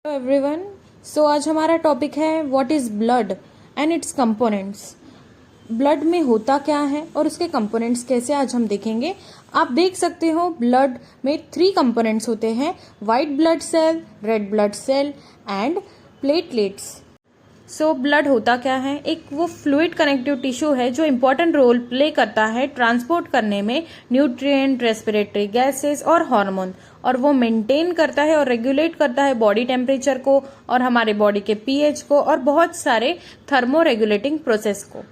Hello everyone. सो आज हमारा topic है what is blood and it's components. Blood में होता क्या है और उसके कंपोनेंट्स कैसे आज हम देखेंगे। आप देख सकते हो ब्लड में 3 कंपोनेंट्स होते हैं, white blood cell, red blood cell and platelets. So blood होता क्या है? एक वो फ्लूइड कनेक्टिव टिश्यू है जो इम्पोर्टेंट रोल प्ले करता है ट्रांसपोर्ट करने में न्यूट्रिएंट, रेस्पिरेटरी गैसेस और हार्मोन, और वो मेंटेन करता है और रेगुलेट करता है बॉडी टेम्परेचर को और हमारे बॉडी के पीएच को और बहुत सारे थर्मो रेगुलेटिंग प्रोसेस को।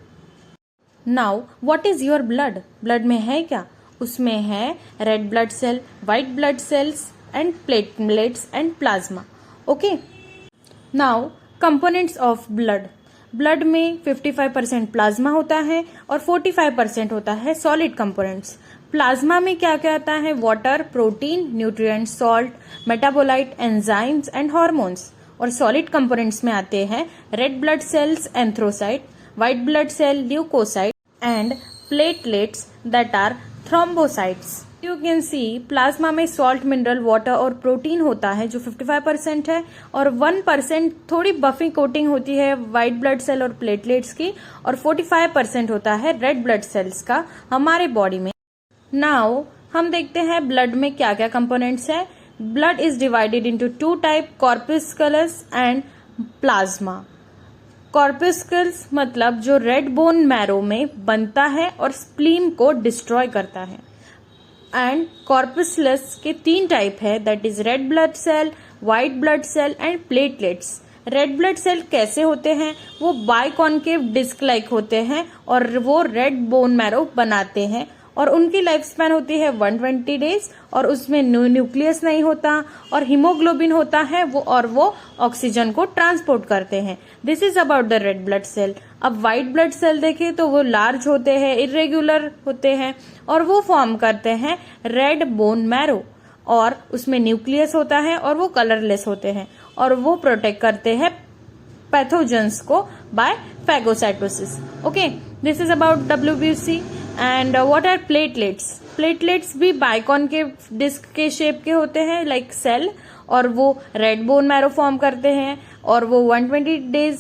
Now what is your blood? Blood में है क्या? उसमें है red blood cell, white blood cells and platelets and plasma. Okay, now components of blood. Blood में 55% प्लाज्मा होता है और 45% होता है सॉलिड कंपोनेंट्स। प्लाज्मा में क्या क्या आता है? Water, protein, nutrient, salt, metabolite, enzymes and hormones. और सॉलिड कंपोनेंट्स में आते हैं red blood cells, erythrocyte, white blood cell, leukocyte and platelets that are thrombocytes. You can see plasma में सॉल्ट, मिनरल, वाटर और प्रोटीन होता है जो 55% है, और 1% थोड़ी बफी कोटिंग होती है व्हाइट ब्लड सेल और प्लेटलेट्स की, और 45% होता है रेड ब्लड सेल्स का हमारे बॉडी में। नाउ हम देखते हैं ब्लड में क्या क्या कंपोनेंट्स है। Blood is divided into 2 type, corpuscles and plasma. Corpuscles मतलब जो रेड बोन मैरो में बनता है और स्प्लीन को डिस्ट्रॉय करता है, एंड कॉर्पस्कुलस के 3 टाइप है, that is red blood cell, white blood cell and platelets. Red blood cell कैसे होते हैं? वो बाइकॉन्केव डिस्क लाइक होते हैं और वो रेड बोन मैरो बनाते हैं, और उनकी लाइफ स्पैन होती है 120 डेज, और उसमें न्यूक्लियस नहीं होता और हीमोग्लोबिन होता है वो ऑक्सीजन को ट्रांसपोर्ट करते हैं। This is about the red blood cell. अब व्हाइट ब्लड सेल देखें तो वो लार्ज होते हैं, इरेगुलर होते हैं, और वो फॉर्म करते हैं रेड बोन मैरो, और उसमें न्यूक्लियस होता है और वो कलरलेस होते हैं, और वो प्रोटेक्ट करते हैं पैथोजेंस को by phagocytosis. Okay, this is about WBC। And what are platelets? Platelets भी बाइकॉन्केव डिस्क के शेप के होते हैं लाइक सेल, और वो रेड बोन मैरो फॉर्म करते हैं, और वो 120 डेज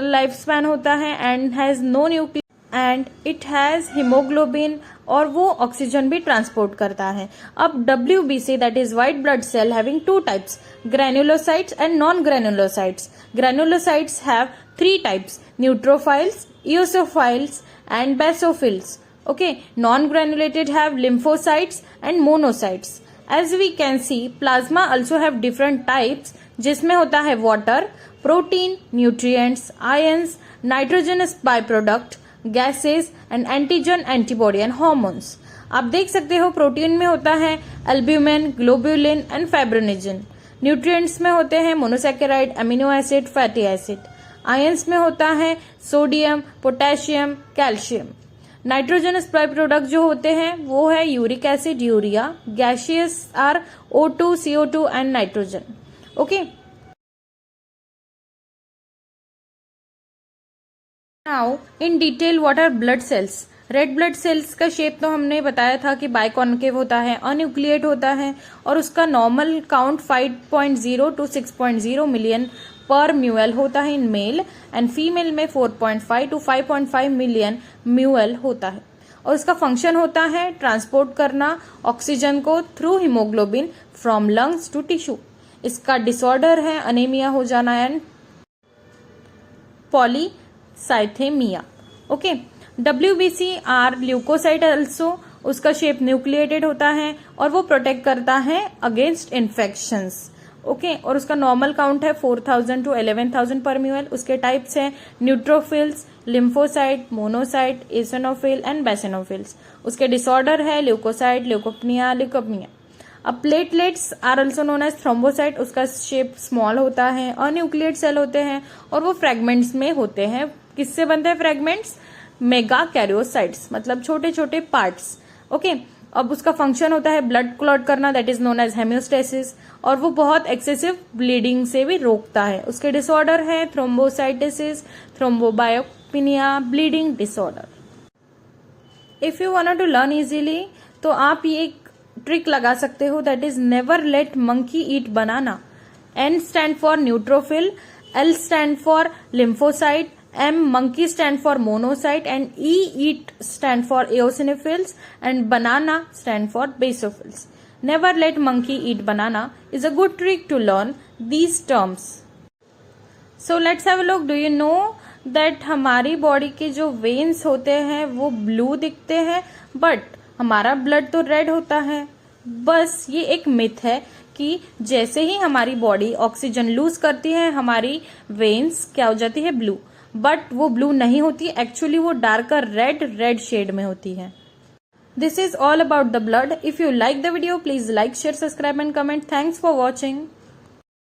लाइफ स्पैन होता है and has no nucleus and it has haemoglobin, और वो ऑक्सीजन भी ट्रांसपोर्ट करता है। अब WBC that is white blood cell having 2 types, granulocytes and non granulocytes. Granulocytes have 3 types, neutrophils, eosinophils and basophils. Okay, non-granulated have lymphocytes and monocytes. As we can see, plasma also have different types, जिसमें होता है water, protein, nutrients, ions, nitrogenous byproduct, gases and antigen, antibody and hormones. आप देख सकते हो protein में होता है albumin, globulin and fibrinogen. Nutrients में होते हैं monosaccharide, amino acid, fatty acid. Ions में होता है sodium, potassium, calcium. Nitrogenous byproduct जो होते हैं वो है uric acid, urea. Gaseous are O2, CO2 and nitrogen. Okay, now in detail what are blood cells. Red blood cells का shape तो हमने बताया था कि बाइकॉन्केव होता है, अन्यूक्लिएट होता है, और उसका नॉर्मल काउंट 5.0 to 6.0 मिलियन पर म्यूएल होता है इन मेल, एंड फीमेल में 4.5 to 5.5 मिलियन म्यूएल होता है। और उसका फंक्शन होता है ट्रांसपोर्ट करना ऑक्सीजन को through haemoglobin from lungs to tissue. इसका डिसऑर्डर है अनेमिया हो जाना and polycythemia. Okay, WBC are leucocyte also, उसका शेप न्यूक्लिएटेड होता है और वो प्रोटेक्ट करता है अगेंस्ट इन्फेक्शंस। ओके, और उसका नॉर्मल काउंट है 4000 to 11000 पर म्यूएल। उसके टाइप्स हैं neutrophils, lymphocyte, monocyte, eosinophil and basophils. उसके डिसऑर्डर है ल्यूकोसाइट, ल्यूकोपनिया, ल्यूकोपनिया। अब platelets are also known as thrombocyte. उसका शेप स्मॉल होता है, अन्यूक्लिएट सेल होते हैं, और वो फ्रेगमेंट्स में होते हैं। किससे बनते हैं फ्रेगमेंट्स? मेगा कैरियोसाइट्स, मतलब छोटे छोटे पार्ट्स। ओके, अब उसका फंक्शन होता है ब्लड क्लॉट करना, दैट इज नोन एज हेमियोस्टेसिस, और वो बहुत एक्सेसिव ब्लीडिंग से भी रोकता है। उसके डिसऑर्डर है thrombocytosis, thrombocytopenia, bleeding disorder. If you want to learn easily तो आप ये एक ट्रिक लगा सकते हो, that is never let monkey eat banana. N stand for neutrophil, L stand for lymphocyte, M monkey stand for monocyte, and E eat stand for eosinophils, and banana stand for basophils. Never let monkey eat banana is a good trick to learn these terms. So let's have a look. Do you know that हमारी body के जो veins होते हैं वो blue दिखते हैं, but हमारा blood तो रेड होता है. बस ये एक मिथ है कि जैसे ही हमारी बॉडी ऑक्सीजन लूज करती है हमारी वेन्स क्या हो जाती है, ब्लू. बट वो ब्लू नहीं होती, एक्चुअली वो डार्कर रेड शेड में होती है. This is all about the blood. If you like the video, please like, share, subscribe and comment. Thanks for watching.